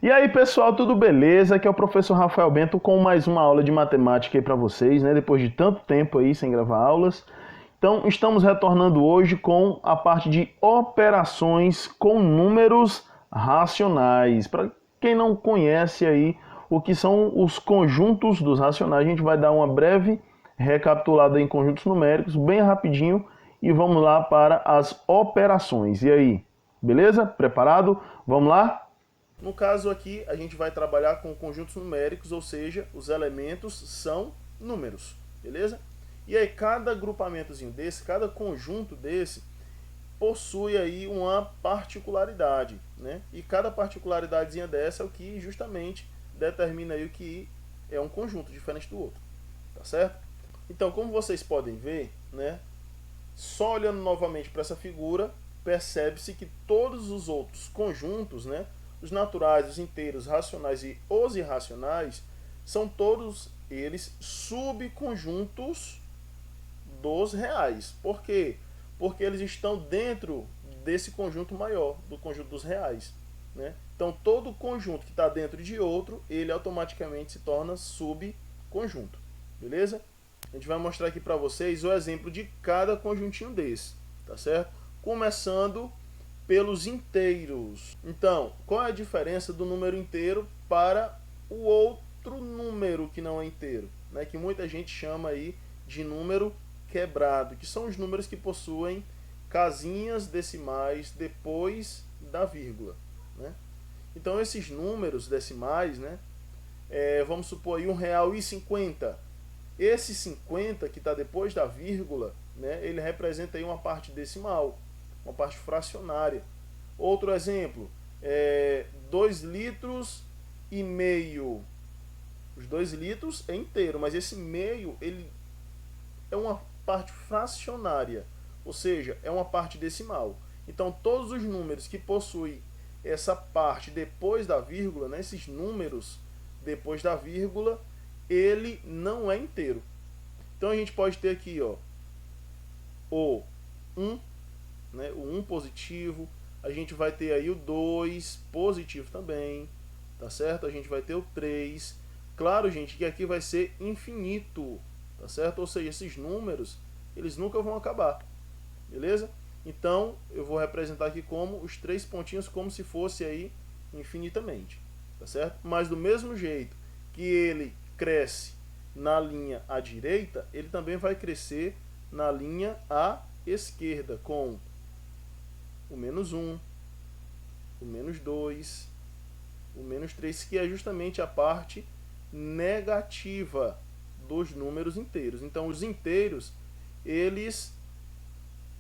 E aí, pessoal, tudo beleza? Aqui é o professor Rafael Bento com mais uma aula de matemática aí para vocês, né? Depois de tanto tempo aí sem gravar aulas. Então, estamos retornando hoje com a parte de operações com números racionais. Para quem não conhece aí o que são os conjuntos dos racionais, a gente vai dar uma breve recapitulada em conjuntos numéricos, bem rapidinho, e vamos lá para as operações. E aí, beleza? Preparado? Vamos lá? No caso aqui, a gente vai trabalhar com conjuntos numéricos, ou seja, os elementos são números, beleza? E aí cada agrupamentozinho desse, cada conjunto desse, possui aí uma particularidade, né? E cada particularidadezinha dessa é o que justamente determina aí o que é um conjunto diferente do outro, tá certo? Então, como vocês podem ver, né? Só olhando novamente para essa figura, percebe-se que todos os outros conjuntos, né? Os naturais, os inteiros, racionais e os irracionais, são todos eles subconjuntos dos reais. Por quê? Porque eles estão dentro desse conjunto maior, do conjunto dos reais, né? Então, todo conjunto que está dentro de outro, ele automaticamente se torna subconjunto. Beleza? A gente vai mostrar aqui para vocês o exemplo de cada conjuntinho desse, tá certo? Começando pelos inteiros. Então, qual é a diferença do número inteiro para o outro número que não é inteiro, né? Que muita gente chama aí de número quebrado, que são os números que possuem casinhas decimais depois da vírgula, né? Então, esses números decimais, né? Vamos supor aí R$1,50. Esse 50 que está depois da vírgula, né? Ele representa aí uma parte decimal, uma parte fracionária. Outro exemplo, 2 litros e meio. Os 2 litros é inteiro, mas esse meio ele é uma parte fracionária, ou seja, é uma parte decimal. Então, todos os números que possuem essa parte depois da vírgula, né, esses números depois da vírgula, ele não é inteiro. Então, a gente pode ter aqui, ó, o 1, né, o 1 positivo, a gente vai ter aí o 2 positivo também, tá certo? A gente vai ter o 3. Claro, gente, que aqui vai ser infinito, tá certo? Ou seja, esses números, eles nunca vão acabar, beleza? Então, eu vou representar aqui como os 3 pontinhos como se fosse aí infinitamente, tá certo? Mas do mesmo jeito que ele cresce na linha à direita, ele também vai crescer na linha à esquerda, com o -1, o -2, o -3, que é justamente a parte negativa dos números inteiros. Então, os inteiros, eles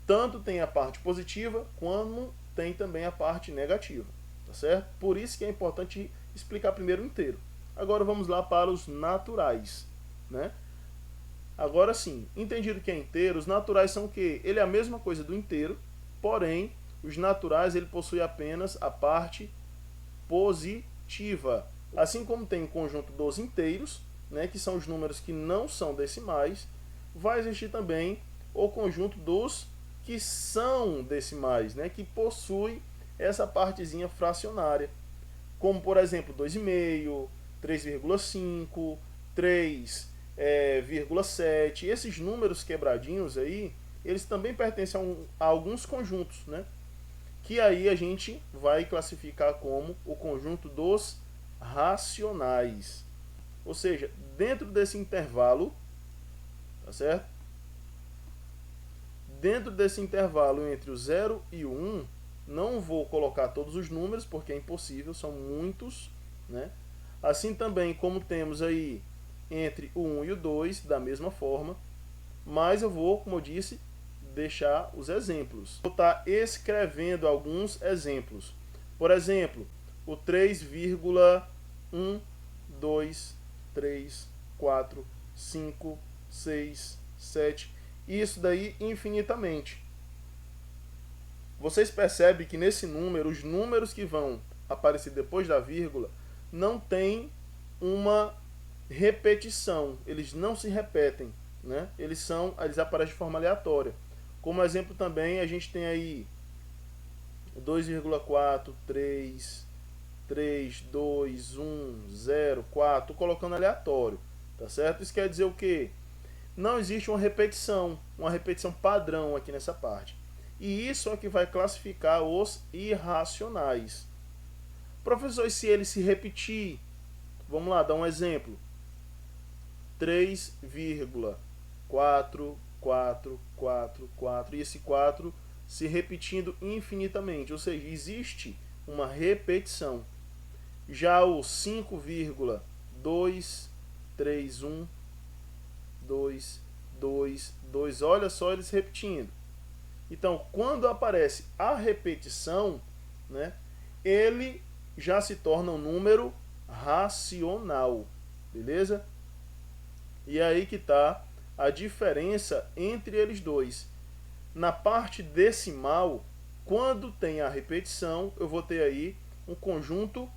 tanto têm a parte positiva, como tem também a parte negativa, tá certo? Por isso que é importante explicar primeiro o inteiro. Agora vamos lá para os naturais, né? Agora sim, entendido que é inteiro, os naturais são o quê? Ele é a mesma coisa do inteiro, porém, os naturais ele possui apenas a parte positiva. Assim como tem o conjunto dos inteiros, né, que são os números que não são decimais, vai existir também o conjunto dos que são decimais, né, que possui essa partezinha fracionária, como por exemplo 2,5, 3,5, 3,7. Esses números quebradinhos aí, eles também pertencem a alguns conjuntos, né? Que aí a gente vai classificar como o conjunto dos racionais. Ou seja, dentro desse intervalo, tá certo? Dentro desse intervalo entre o 0 e o 1, não vou colocar todos os números, porque é impossível, são muitos, né? Assim também como temos aí entre o 1 e o 2, da mesma forma, mas eu vou, como eu disse, deixar os exemplos. Vou estar escrevendo alguns exemplos. Por exemplo, o 3,1, 2, 3, 4, 5, 6, 7, isso daí infinitamente. Vocês percebem que nesse número, os números que vão aparecer depois da vírgula não tem uma repetição, eles não se repetem, né? Eles aparecem de forma aleatória. Como exemplo também a gente tem aí 2,4, 3, 3, 2, 1, 0, 4, colocando aleatório, tá certo? Isso quer dizer o quê? Não existe uma repetição padrão aqui nessa parte. E isso é que vai classificar os irracionais. Professor, e se ele se repetir? Vamos lá, dar um exemplo. 3,444, e esse 4 se repetindo infinitamente, ou seja, existe uma repetição. Já o 5,231, 2, 2, 2, olha só eles repetindo. Então, quando aparece a repetição, né, ele já se torna um número racional, beleza? E aí que está a diferença entre eles dois. Na parte decimal, quando tem a repetição, eu vou ter aí um conjunto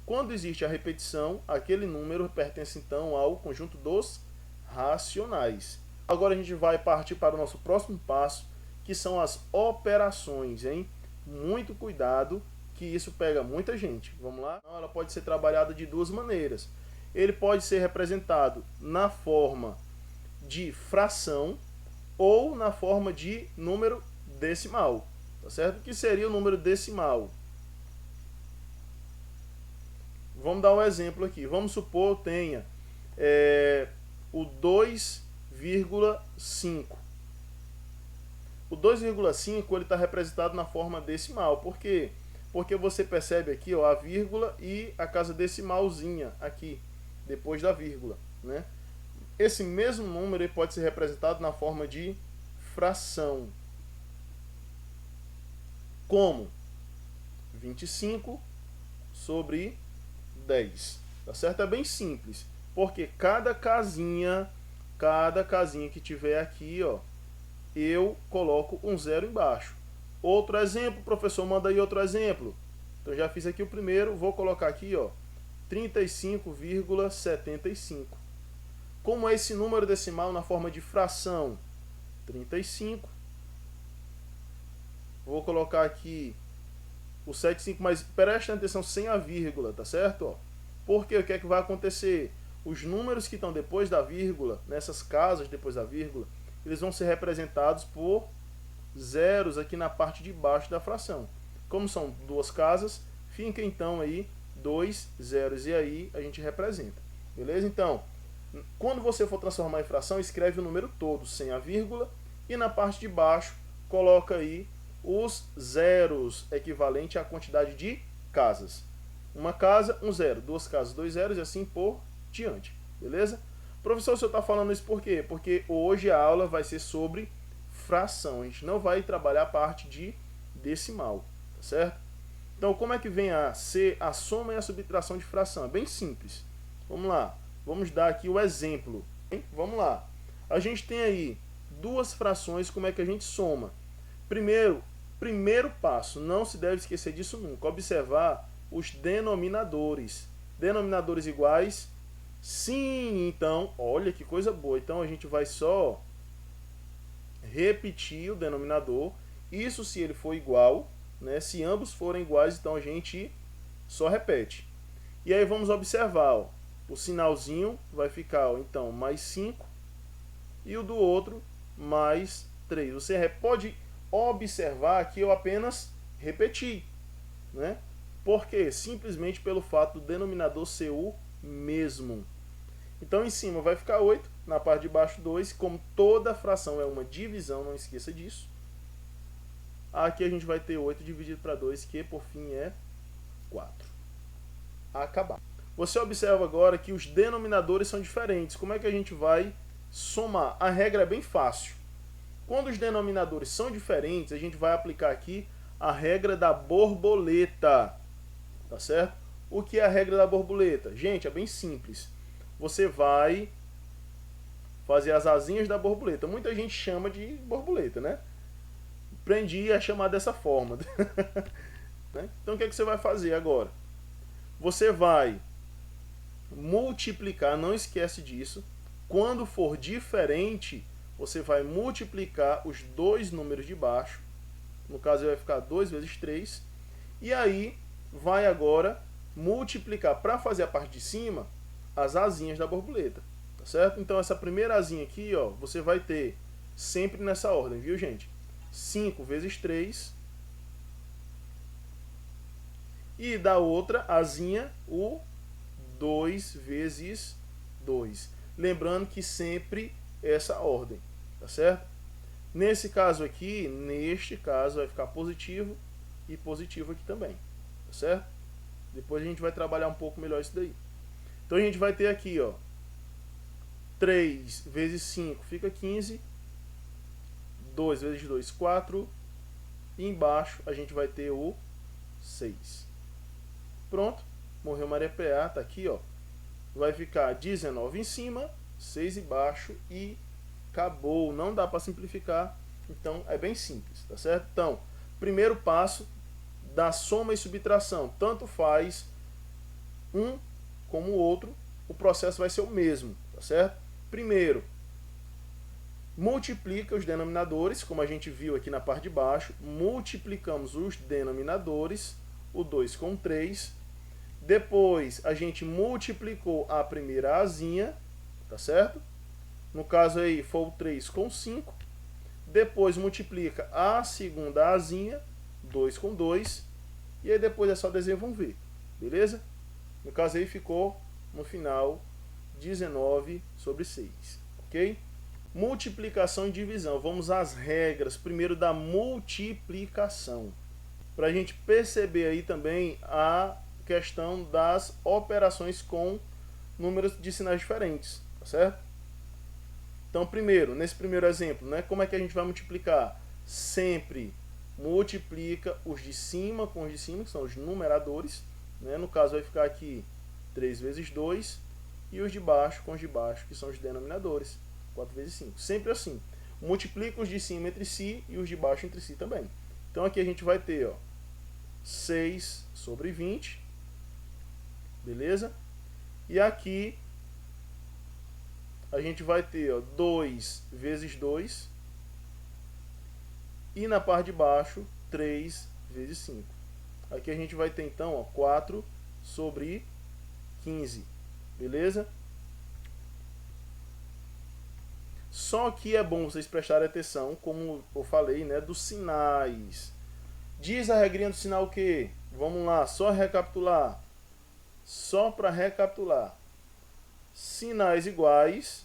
Quando existe a repetição, aquele número pertence então ao conjunto dos racionais. Agora a gente vai partir para o nosso próximo passo, que são as operações, hein? Muito cuidado, que isso pega muita gente. Vamos lá? Ela pode ser trabalhada de duas maneiras. Ele pode ser representado na forma de fração ou na forma de número decimal, tá certo? O que seria o número decimal? Vamos dar um exemplo aqui. Vamos supor que tenha o 2,5. O 2,5 ele está representado na forma decimal. Por quê? Porque você percebe aqui, ó, a vírgula e a casa decimalzinha aqui, depois da vírgula, né? Esse mesmo número ele pode ser representado na forma de fração. Como? 25 sobre 10. Tá certo? É bem simples. Porque cada casinha que tiver aqui, ó, eu coloco um zero embaixo. Outro exemplo, professor, manda aí outro exemplo. Então já fiz aqui o primeiro, vou colocar aqui, ó, 35,75. Como é esse número decimal na forma de fração? 35. Vou colocar aqui o 75, mas presta atenção sem a vírgula, tá certo? Ó, porque o que é que vai acontecer? Os números que estão depois da vírgula, nessas casas depois da vírgula, eles vão ser representados por zeros aqui na parte de baixo da fração. Como são duas casas, fica então aí 2 zeros, e aí a gente representa. Beleza? Então, quando você for transformar em fração, escreve o número todo, sem a vírgula, e na parte de baixo, coloca aí os zeros, equivalente à quantidade de casas. Uma casa, um zero. Duas casas, dois zeros, e assim por diante. Beleza? Professor, o senhor está falando isso por quê? Porque hoje a aula vai ser sobre fração. A gente não vai trabalhar a parte de decimal, tá certo? Então, como é que vem a ser a soma e a subtração de fração? É bem simples. Vamos lá. Vamos dar aqui o exemplo. Hein? Vamos lá. A gente tem aí duas frações, como é que a gente soma? Primeiro passo, não se deve esquecer disso nunca, observar os denominadores. Denominadores iguais, sim, então, olha que coisa boa. Então a gente vai só repetir o denominador, isso se ele for igual, né? Se ambos forem iguais, então a gente só repete. E aí vamos observar, ó, o sinalzinho vai ficar, ó, então, mais 5, e o do outro mais 3. Você pode observar que eu apenas repeti, né? Por quê? Simplesmente pelo fato do denominador ser o mesmo. Então em cima vai ficar 8, na parte de baixo 2, como toda fração é uma divisão, não esqueça disso. Aqui a gente vai ter 8 dividido para 2, que por fim é 4. Acabar. Você observa agora que os denominadores são diferentes. Como é que a gente vai somar? A regra é bem fácil. Quando os denominadores são diferentes, a gente vai aplicar aqui a regra da borboleta. Tá certo? O que é a regra da borboleta? Gente, é bem simples. Você vai fazer as asinhas da borboleta. Muita gente chama de borboleta, né? Aprendi a chamar dessa forma. Então o que é que você vai fazer agora? Você vai multiplicar, não esquece disso. Quando for diferente, você vai multiplicar os dois números de baixo. No caso, vai ficar 2 vezes 3. E aí, vai agora multiplicar, para fazer a parte de cima, as asinhas da borboleta, tá certo? Então essa primeira asinha aqui, ó, você vai ter sempre nessa ordem, viu, gente? 5 vezes 3. E da outra asinha, o 2 vezes 2. Lembrando que sempre essa ordem, tá certo? Nesse caso aqui, neste caso, vai ficar positivo e positivo aqui também, tá certo? Depois a gente vai trabalhar um pouco melhor isso daí. Então a gente vai ter aqui, ó, 3 vezes 5 fica 15, 2 vezes 2, 4, e embaixo a gente vai ter o 6. Pronto, morreu Maria P.A., tá aqui, ó. Vai ficar 19 em cima, 6 embaixo e acabou. Não dá para simplificar, então é bem simples, tá certo? Então, primeiro passo da soma e subtração, tanto faz um como o outro, o processo vai ser o mesmo, tá certo? Primeiro, multiplica os denominadores, como a gente viu aqui na parte de baixo, multiplicamos os denominadores, o 2 com 3, depois a gente multiplicou a primeira asinha, tá certo? No caso aí foi o 3 com 5, depois multiplica a segunda asinha, 2 com 2, e aí depois é só desenvolver, beleza? No caso aí ficou, no final, 19 sobre 6, ok? Multiplicação e divisão. Vamos às regras, primeiro da multiplicação, para a gente perceber aí também a questão das operações com números de sinais diferentes, tá certo? Então, primeiro, nesse primeiro exemplo, né, como é que a gente vai multiplicar? Sempre multiplica os de cima com os de cima, que são os numeradores, né? No caso vai ficar aqui 3 vezes 2, e os de baixo com os de baixo, que são os denominadores, 4 vezes 5. Sempre assim, multiplica os de cima entre si e os de baixo entre si também. Então aqui a gente vai ter, ó, 6 sobre 20, beleza? E aqui a gente vai ter, ó, 2 vezes 2, e na parte de baixo 3 vezes 5. Aqui a gente vai ter então, ó, 4 sobre 15, beleza? Só que é bom vocês prestarem atenção, como eu falei, né, dos sinais. Diz a regrinha do sinal o quê? Vamos lá, só recapitular. Só para recapitular. Sinais iguais,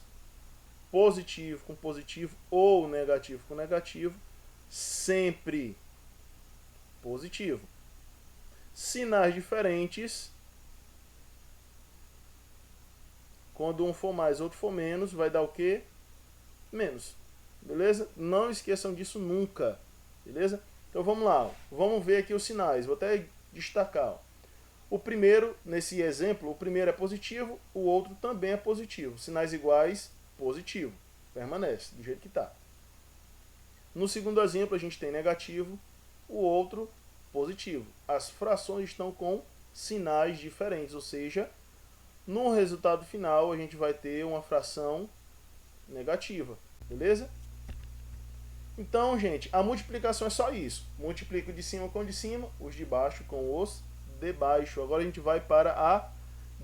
positivo com positivo ou negativo com negativo, sempre positivo. Sinais diferentes, quando um for mais, outro for menos, vai dar o quê? Menos. Beleza? Não esqueçam disso nunca. Beleza? Então vamos lá. Vamos ver aqui os sinais. Vou até destacar. Ó. O primeiro, nesse exemplo, o primeiro é positivo, o outro também é positivo. Sinais iguais, positivo. Permanece do jeito que está. No segundo exemplo, a gente tem negativo, o outro positivo. As frações estão com sinais diferentes, ou seja, no resultado final a gente vai ter uma fração negativa, beleza? Então, gente, a multiplicação é só isso. Multiplico de cima com de cima, os de baixo com os de baixo. Agora a gente vai para a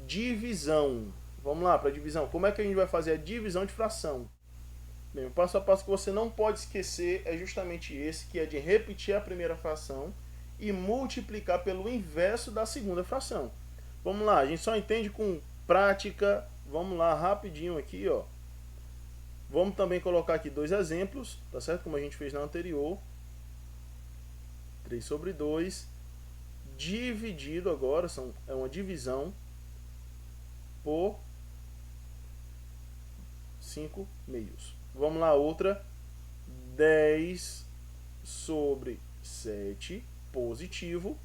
divisão. Vamos lá para a divisão. Como é que a gente vai fazer a divisão de fração? Bem, o passo a passo que você não pode esquecer é justamente esse, que é de repetir a primeira fração e multiplicar pelo inverso da segunda fração. Vamos lá, a gente só entende com prática. Vamos lá, rapidinho aqui, ó. Vamos também colocar aqui dois exemplos, tá certo? Como a gente fez na anterior. 3 sobre 2, dividido agora, é uma divisão, por 5 meios. Vamos lá, outra. 10 sobre 7, positivo,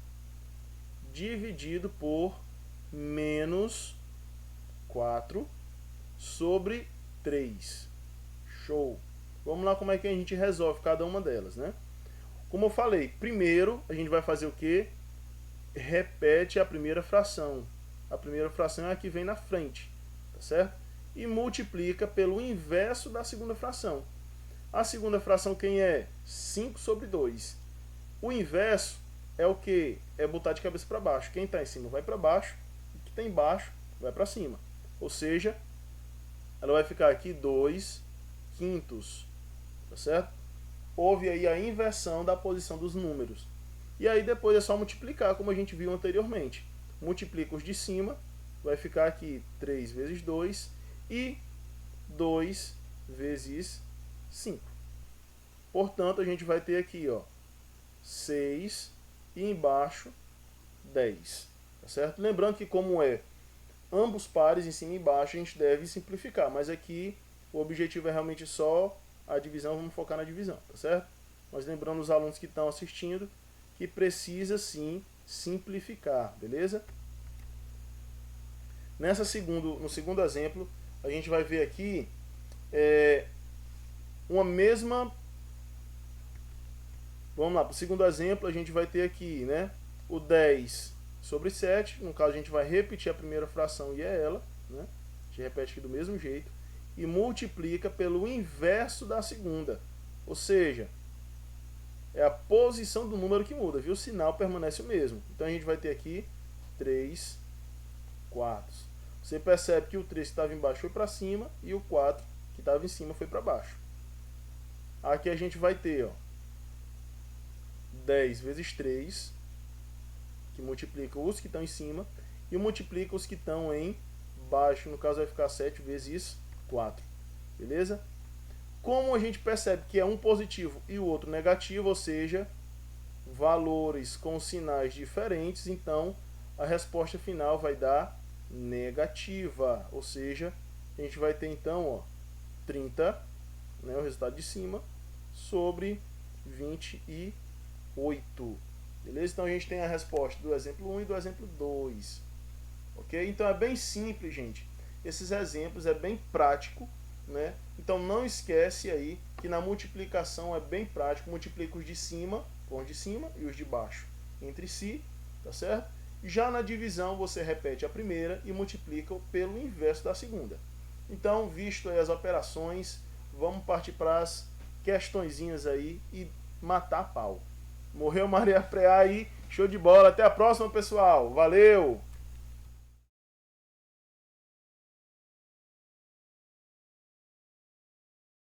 dividido por menos 4 sobre 3. Show! Vamos lá como é que a gente resolve cada uma delas, né? Como eu falei, primeiro a gente vai fazer o quê? Repete a primeira fração. A primeira fração é a que vem na frente, tá certo? E multiplica pelo inverso da segunda fração. A segunda fração quem é? 5 sobre 2. O inverso é o que? É botar de cabeça para baixo. Quem está em cima vai para baixo, e quem está embaixo vai para cima. Ou seja, ela vai ficar aqui 2/5, tá certo? Houve aí a inversão da posição dos números. E aí depois é só multiplicar, como a gente viu anteriormente. Multiplica os de cima, vai ficar aqui 3 vezes 2 e 2 vezes 5. Portanto, a gente vai ter aqui, ó, 6 e embaixo 10, tá certo? Lembrando que como é ambos pares, em cima e embaixo, a gente deve simplificar, mas aqui o objetivo é realmente só a divisão, vamos focar na divisão, tá certo? Mas lembrando os alunos que estão assistindo que precisa sim simplificar, beleza? No segundo exemplo, a gente vai ver aqui uma mesma. Vamos lá, para o segundo exemplo, a gente vai ter aqui, né, o 10 sobre 7. No caso, a gente vai repetir a primeira fração e é ela, né? A gente repete aqui do mesmo jeito. E multiplica pelo inverso da segunda. Ou seja, é a posição do número que muda, viu? O sinal permanece o mesmo. Então a gente vai ter aqui 3/4. Você percebe que o 3 que estava embaixo foi para cima e o 4 que estava em cima foi para baixo. Aqui a gente vai ter, ó, 10 vezes 3, que multiplica os que estão em cima, e multiplica os que estão em baixo. No caso vai ficar 7 vezes 4. Beleza? Como a gente percebe que é um positivo e o outro negativo, ou seja, valores com sinais diferentes, então a resposta final vai dar negativa. Ou seja, a gente vai ter então, ó, 30, né, o resultado de cima, sobre 28. Beleza? Então a gente tem a resposta do exemplo 1 e do exemplo 2. Ok? Então é bem simples, gente. Esses exemplos é bem prático, né? Então não esquece aí que na multiplicação é bem prático. Multiplica os de cima com os de cima e os de baixo entre si, tá certo? Já na divisão você repete a primeira e multiplica pelo inverso da segunda. Então, visto aí as operações, vamos partir para as questõezinhas aí e matar pau. Morreu Maria Preá aí, show de bola. Até a próxima, pessoal. Valeu!